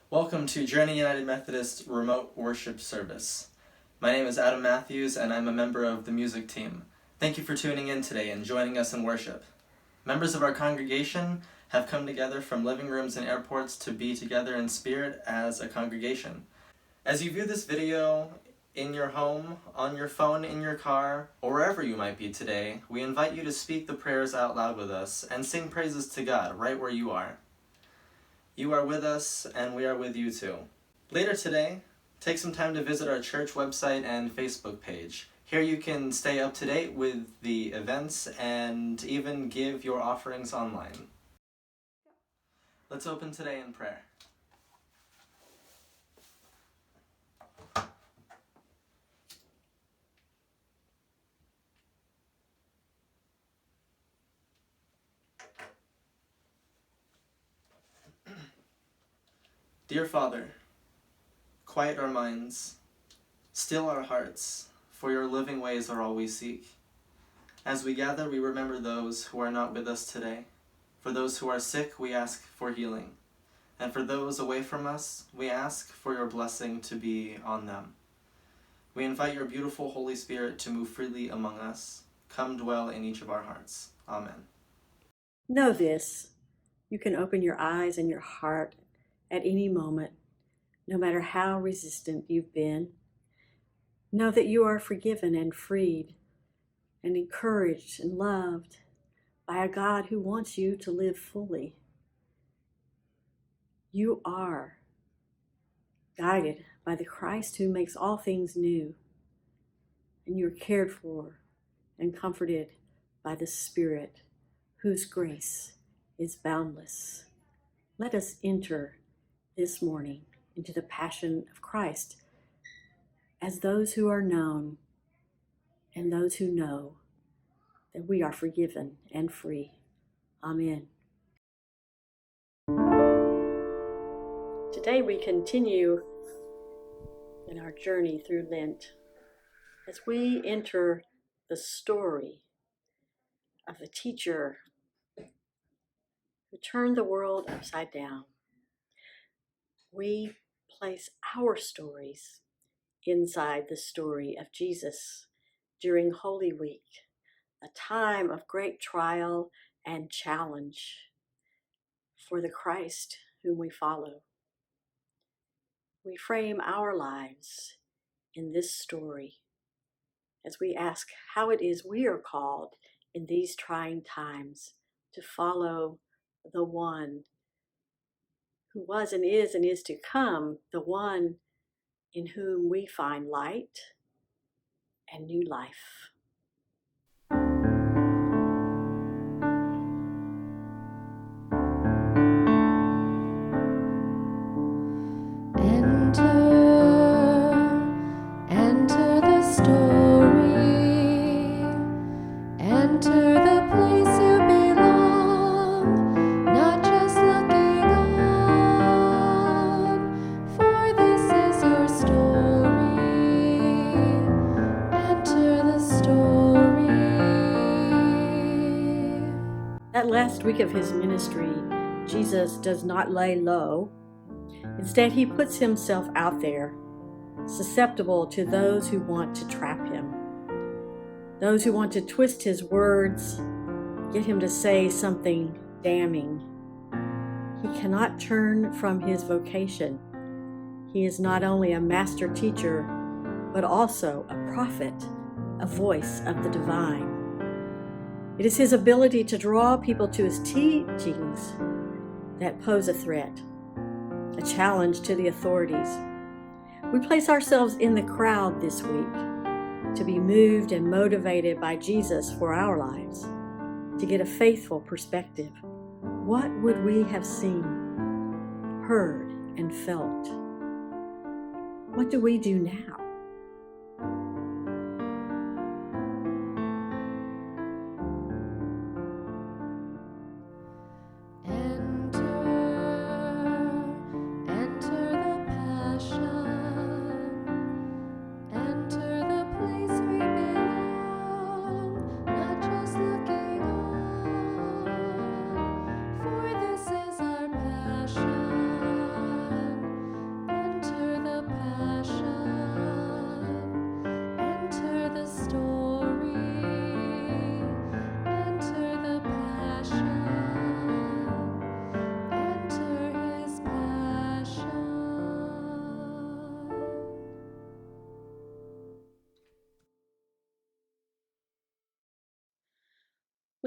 Welcome to Journey United Methodist Remote Worship Service. My name is Adam Matthews and I'm a member of the music team. Thank you for tuning in today and joining us in worship. Members of our congregation have come together from living rooms and airports to be together in spirit as a congregation. As you view this video in your home, on your phone, in your car, or wherever you might be today, we invite you to speak the prayers out loud with us and sing praises to God right where you are. You are with us, and we are with you too. Later today, take some time to visit our church website and Facebook page. Here you can stay up to date with the events and even give your offerings online. Let's open today in prayer. Dear Father, quiet our minds, still our hearts, for your living ways are all we seek. As we gather, we remember those who are not with us today. For those who are sick, we ask for healing. And for those away from us, we ask for your blessing to be on them. We invite your beautiful Holy Spirit to move freely among us. Come dwell in each of our hearts. Amen. Know this, you can open your eyes and your heart at any moment, no matter how resistant you've been. Know that you are forgiven and freed and encouraged and loved by a God who wants you to live fully. You are guided by the Christ who makes all things new, and you're cared for and comforted by the Spirit whose grace is boundless. Let us enter this morning into the passion of Christ as those who are known and those who know that we are forgiven and free. Amen. Today we continue in our journey through Lent as we enter the story of a teacher who turned the world upside down. We place our stories inside the story of Jesus during Holy Week, a time of great trial and challenge for the Christ whom we follow. We frame our lives in this story as we ask how it is we are called in these trying times to follow the one who was and is to come, the one in whom we find light and new life. Enter the story, enter the place you belong, not just looking on, for this is your story, enter the story. That last week of his ministry, Jesus does not lay low. Instead, he puts himself out there, susceptible to those who want to trap him, those who want to twist his words, get him to say something damning. He cannot turn from his vocation. He is not only a master teacher, but also a prophet, a voice of the divine. It is his ability to draw people to his teachings that pose a threat, a challenge to the authorities. We place ourselves in the crowd this week to be moved and motivated by Jesus for our lives, to get a faithful perspective. What would we have seen, heard, and felt? What do we do now?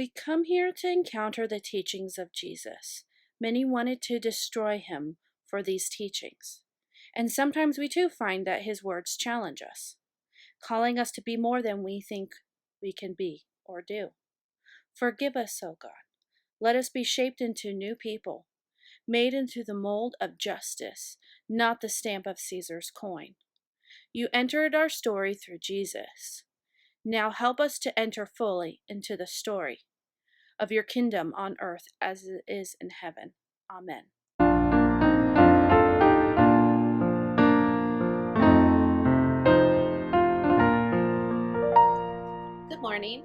We come here to encounter the teachings of Jesus. Many wanted to destroy him for these teachings. And sometimes we too find that his words challenge us, calling us to be more than we think we can be or do. Forgive us, O God. Let us be shaped into new people, made into the mold of justice, not the stamp of Caesar's coin. You entered our story through Jesus. Now help us to enter fully into the story of your kingdom on earth as it is in heaven. Amen. Good morning.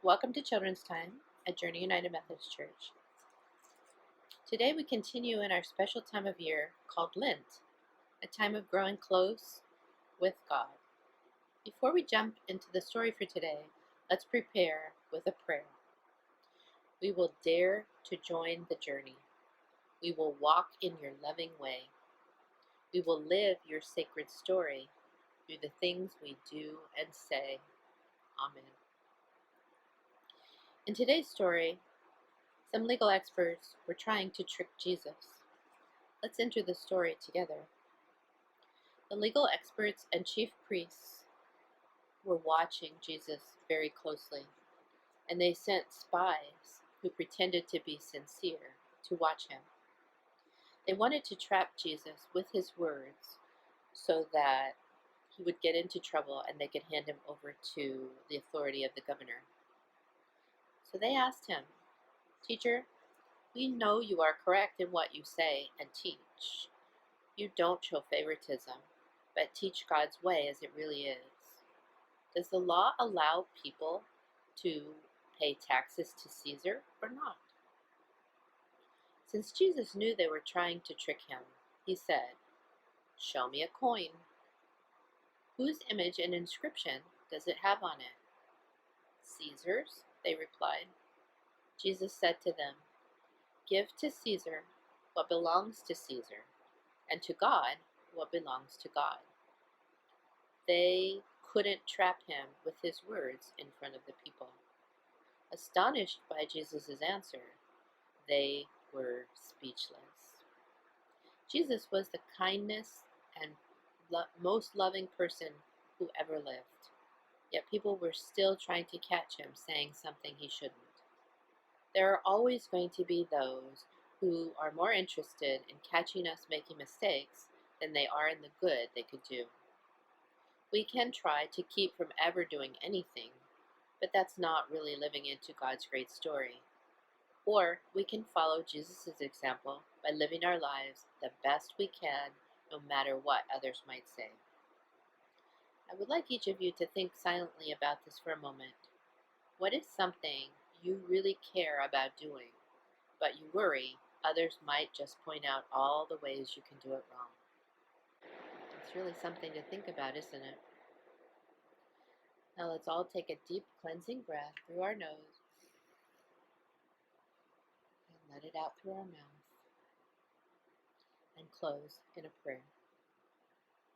Welcome to Children's Time at Journey United Methodist Church. Today we continue in our special time of year called Lent, a time of growing close with God. Before we jump into the story for today, let's prepare with a prayer. We will dare to join the journey. We will walk in your loving way. We will live your sacred story through the things we do and say. Amen. In today's story, some legal experts were trying to trick Jesus. Let's enter the story together. The legal experts and chief priests were watching Jesus very closely, and they sent spies who pretended to be sincere to watch him. They wanted to trap Jesus with his words so that he would get into trouble and they could hand him over to the authority of the governor. So they asked him, "Teacher, we know you are correct in what you say and teach. You don't show favoritism, but teach God's way as it really is. Does the law allow people to pay taxes to Caesar or not?" Since Jesus knew they were trying to trick him, he said, "Show me a coin." "Whose image and inscription does it have on it?" "Caesar's," they replied. Jesus said to them, "Give to Caesar what belongs to Caesar, and to God what belongs to God." They couldn't trap him with his words in front of the people. Astonished by Jesus' answer, they were speechless. Jesus was the kindest and most loving person who ever lived, yet people were still trying to catch him saying something he shouldn't. There are always going to be those who are more interested in catching us making mistakes than they are in the good they could do. We can try to keep from ever doing anything, but that's not really living into God's great story. Or we can follow Jesus' example by living our lives the best we can, no matter what others might say. I would like each of you to think silently about this for a moment. What is something you really care about doing, but you worry others might just point out all the ways you can do it wrong? It's really something to think about, isn't it? Now let's all take a deep cleansing breath through our nose and let it out through our mouth, and close in a prayer.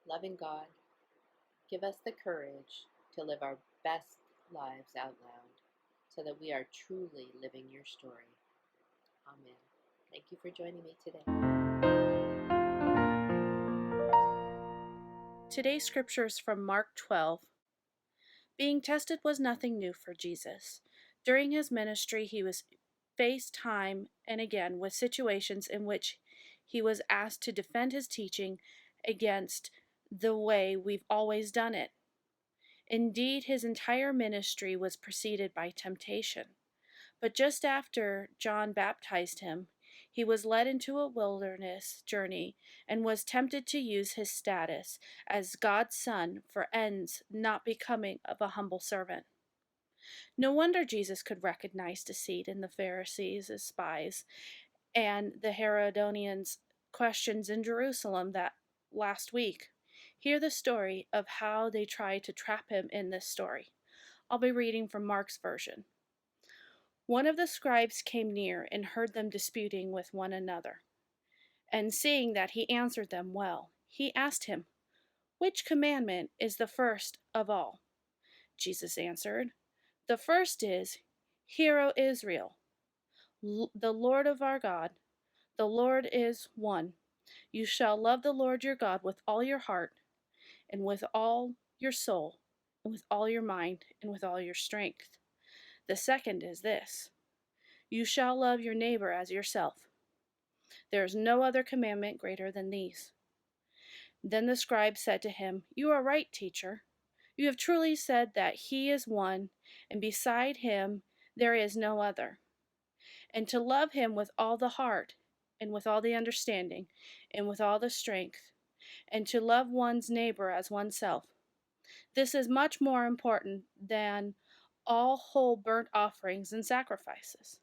Loving God, give us the courage to live our best lives out loud so that we are truly living your story. Amen. Thank you for joining me today. Today's scripture is from Mark 12. Being tested was nothing new for Jesus. During his ministry, he was faced time and again with situations in which he was asked to defend his teaching against the way we've always done it. Indeed, his entire ministry was preceded by temptation. But just after John baptized him, he was led into a wilderness journey and was tempted to use his status as God's son for ends not becoming of a humble servant. No wonder Jesus could recognize deceit in the Pharisees as spies and the Herodians' questions in Jerusalem that last week. Hear the story of how they tried to trap him in this story. I'll be reading from Mark's version. One of the scribes came near and heard them disputing with one another. And seeing that he answered them well, he asked him, "Which commandment is the first of all?" Jesus answered, "The first is, Hear, O Israel, the Lord of our God, the Lord is one. You shall love the Lord your God with all your heart, and with all your soul, and with all your mind, and with all your strength. The second is this: you shall love your neighbor as yourself. There is no other commandment greater than these. Then the scribe said to him, You are right, teacher. You have truly said that he is one, and beside him there is no other. And to love him with all the heart, and with all the understanding, and with all the strength, and to love one's neighbor as oneself. This is much more important than all whole burnt offerings and sacrifices.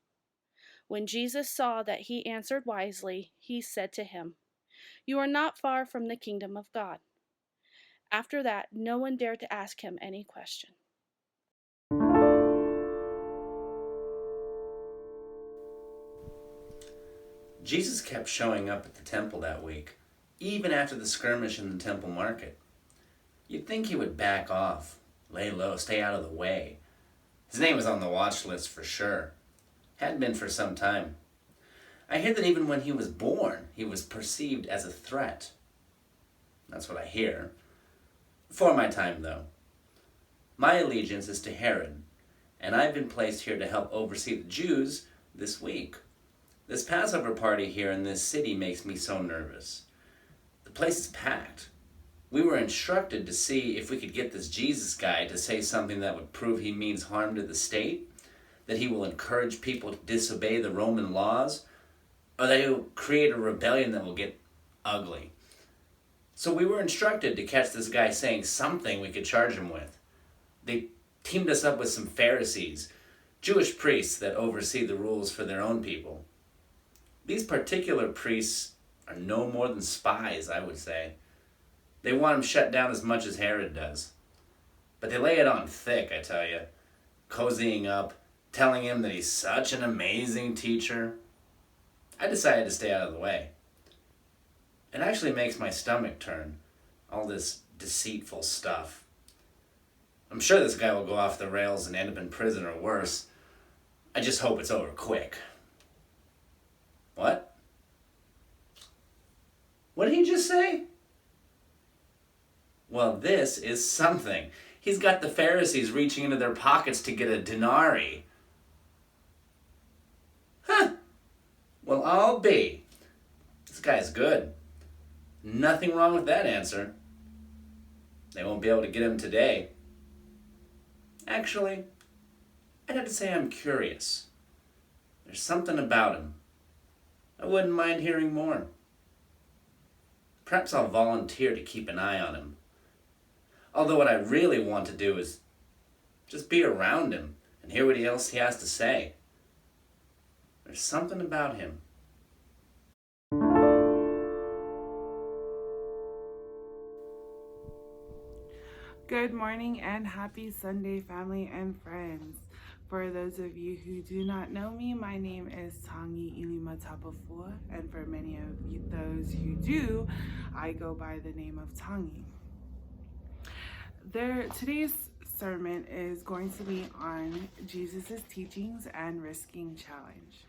When Jesus saw that he answered wisely, he said to him, You are not far from the kingdom of God. After that, no one dared to ask him any question. Jesus kept showing up at the temple that week, even after the skirmish in the temple market. You'd think he would back off, lay low, stay out of the way. His name was on the watch list for sure. Had been for some time. I hear that even when he was born, he was perceived as a threat. That's what I hear. Before my time, though. My allegiance is to Herod, and I've been placed here to help oversee the Jews this week. This Passover party here in this city makes me so nervous. The place is packed. We were instructed to see if we could get this Jesus guy to say something that would prove he means harm to the state, that he will encourage people to disobey the Roman laws, or that he will create a rebellion that will get ugly. So we were instructed to catch this guy saying something we could charge him with. They teamed us up with some Pharisees, Jewish priests that oversee the rules for their own people. These particular priests are no more than spies, I would say. They want him shut down as much as Herod does. But they lay it on thick, I tell you. Cozying up, telling him that he's such an amazing teacher. I decided to stay out of the way. It actually makes my stomach turn, all this deceitful stuff. I'm sure this guy will go off the rails and end up in prison or worse. I just hope it's over quick. What? What did he just say? Well, this is something. He's got the Pharisees reaching into their pockets to get a denarii. Huh. Well, I'll be. This guy's good. Nothing wrong with that answer. They won't be able to get him today. Actually, I'd have to say I'm curious. There's something about him. I wouldn't mind hearing more. Perhaps I'll volunteer to keep an eye on him. Although what I really want to do is just be around him and hear what else he has to say. There's something about him. Good morning and happy Sunday, family and friends. For those of you who do not know me, my name is Tangi Ilimatapafua, and for many of you, those who do, I go by the name of Tangi. Today's sermon is going to be on Jesus' teachings and risking challenge.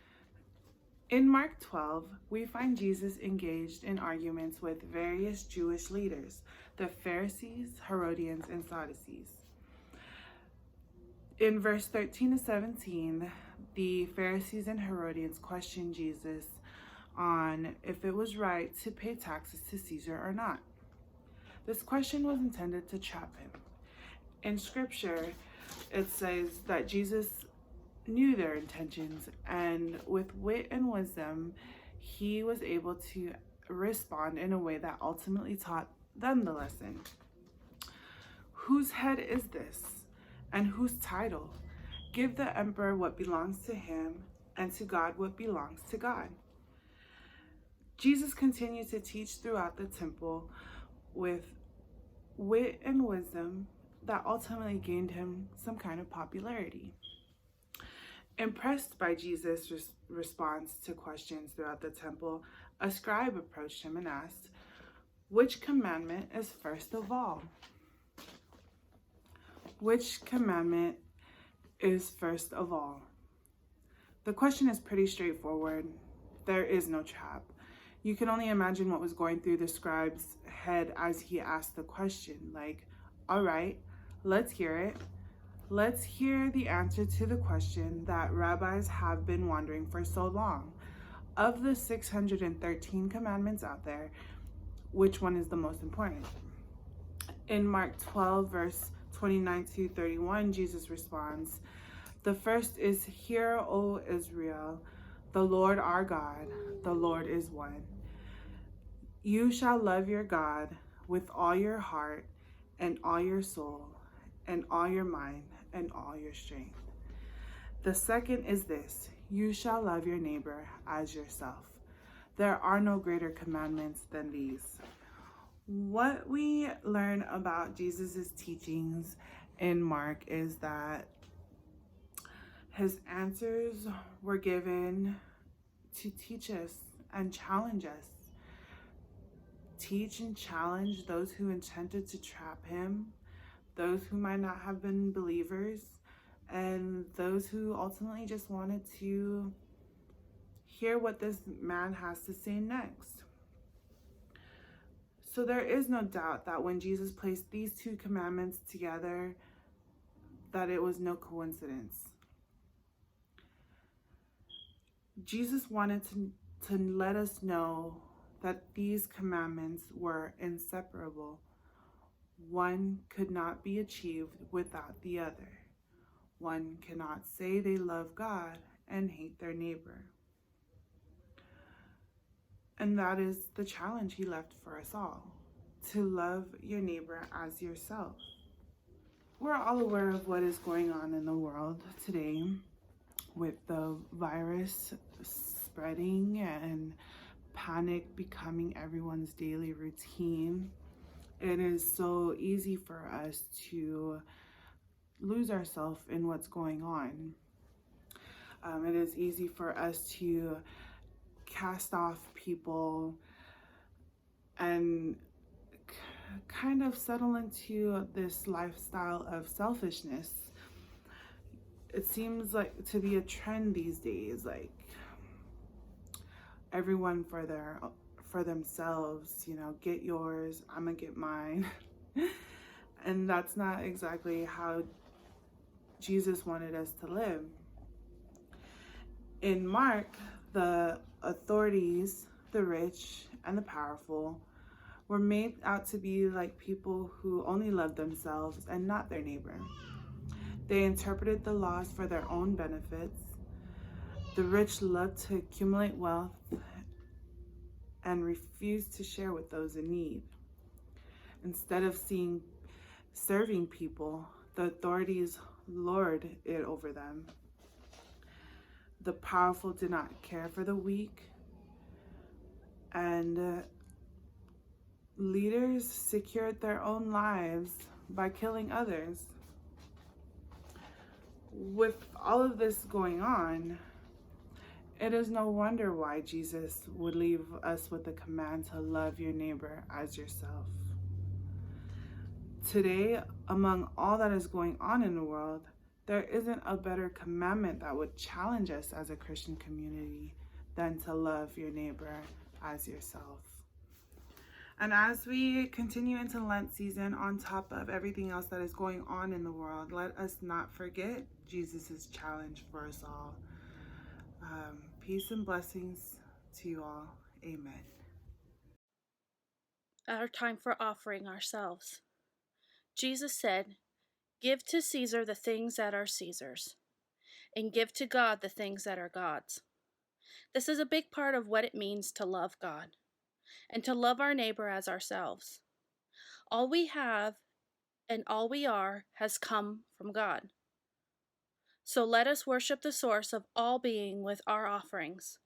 In Mark 12, we find Jesus engaged in arguments with various Jewish leaders, the Pharisees, Herodians, and Sadducees. In verse 13 to 17, the Pharisees and Herodians questioned Jesus on if it was right to pay taxes to Caesar or not. This question was intended to trap him. In scripture, it says that Jesus knew their intentions, and with wit and wisdom, he was able to respond in a way that ultimately taught them the lesson. Whose head is this? And whose title? Give the emperor what belongs to him, and to God what belongs to God. Jesus continued to teach throughout the temple with wit and wisdom that ultimately gained him some kind of popularity. Impressed by Jesus' response to questions throughout the temple, a scribe approached him and asked, "Which commandment is first of all?" Which commandment is first of all? The question is pretty straightforward. There is no trap. You can only imagine what was going through the scribe's head as he asked the question. Like, all right, let's hear it. Let's hear the answer to the question that rabbis have been wondering for so long. Of the 613 commandments out there, which one is the most important? In Mark 12, verse 29 to 31, Jesus responds, "The first is, Hear, O Israel, the Lord our God, the Lord is one. You shall love your God with all your heart and all your soul and all your mind and all your strength. The second is this, you shall love your neighbor as yourself. There are no greater commandments than these." What we learn about Jesus' teachings in Mark is that his answers were given to teach us and challenge us. Teach and challenge those who intended to trap him, those who might not have been believers, and those who ultimately just wanted to hear what this man has to say next. So there is no doubt that when Jesus placed these two commandments together, that it was no coincidence. Jesus wanted to let us know that these commandments were inseparable. One could not be achieved without the other. One cannot say they love God and hate their neighbor. And that is the challenge he left for us all, to love your neighbor as yourself. We're all aware of what is going on in the world today with the virus spreading and panic becoming everyone's daily routine. It is so easy for us to lose ourselves in what's going on. It is easy for us to cast off people and kind of settle into this lifestyle of selfishness. It seems like to be a trend these days, like everyone for themselves, get yours, I'm gonna get mine. And that's not exactly how Jesus wanted us to live. In Mark, the authorities, the rich and the powerful, were made out to be like people who only loved themselves and not their neighbor. They interpreted the laws for their own benefits. The rich loved to accumulate wealth and refused to share with those in need. Instead of serving people, the authorities lorded it over them. The powerful did not care for the weak, and leaders secured their own lives by killing others. With all of this going on, it is no wonder why Jesus would leave us with the command to love your neighbor as yourself. Today, among all that is going on in the world, there isn't a better commandment that would challenge us as a Christian community than to love your neighbor as yourself. And as we continue into Lent season, on top of everything else that is going on in the world, let us not forget Jesus' challenge for us all. Peace and blessings to you all. Amen. Our time for offering ourselves. Jesus said, "Give to Caesar the things that are Caesar's, and give to God the things that are God's." This is a big part of what it means to love God and to love our neighbor as ourselves. All we have and all we are has come from God. So let us worship the source of all being with our offerings.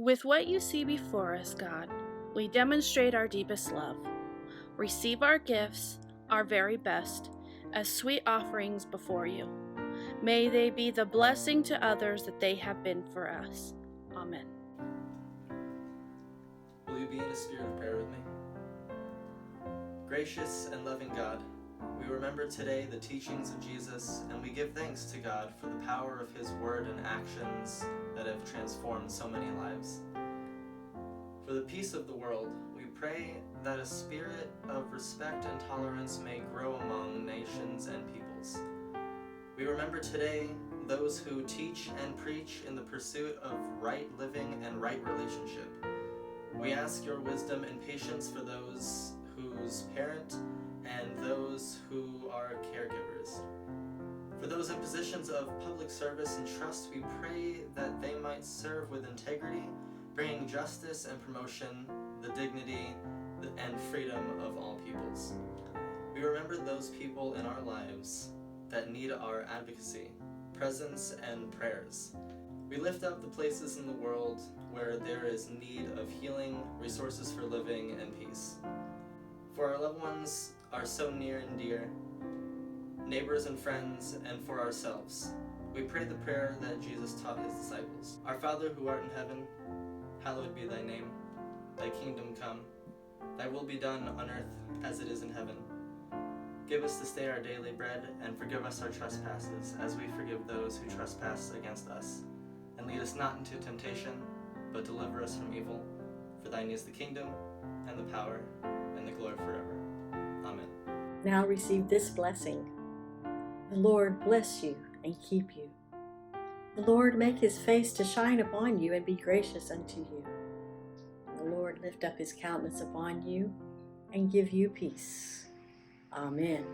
With what you see before us, God, we demonstrate our deepest love. Receive our gifts, our very best, as sweet offerings before you. May they be the blessing to others that they have been for us. Amen. Will you be in a spirit of prayer with me? Gracious and loving God, we remember today the teachings of Jesus, and we give thanks to God for the power of his word and actions that have transformed so many lives. For the peace of the world, we pray that a spirit of respect and tolerance may grow among nations and peoples. We remember today those who teach and preach in the pursuit of right living and right relationship. We ask your wisdom and patience for those whose parent and those who are caregivers. For those in positions of public service and trust, we pray that they might serve with integrity, bringing justice and promotion, the dignity and freedom of all peoples. We remember those people in our lives that need our advocacy, presence, and prayers. We lift up the places in the world where there is need of healing, resources for living, and peace. For our loved ones are so near and dear, neighbors and friends, and for ourselves, we pray the prayer that Jesus taught his disciples. Our Father who art in heaven, hallowed be thy name. Thy kingdom come, thy will be done on earth as it is in heaven. Give us this day our daily bread, and forgive us our trespasses, as we forgive those who trespass against us. And lead us not into temptation, but deliver us from evil. For thine is the kingdom, and the power, and the glory forever. Amen. Now receive this blessing. The Lord bless you and keep you. The Lord make his face to shine upon you and be gracious unto you. The Lord lift up his countenance upon you and give you peace. Amen.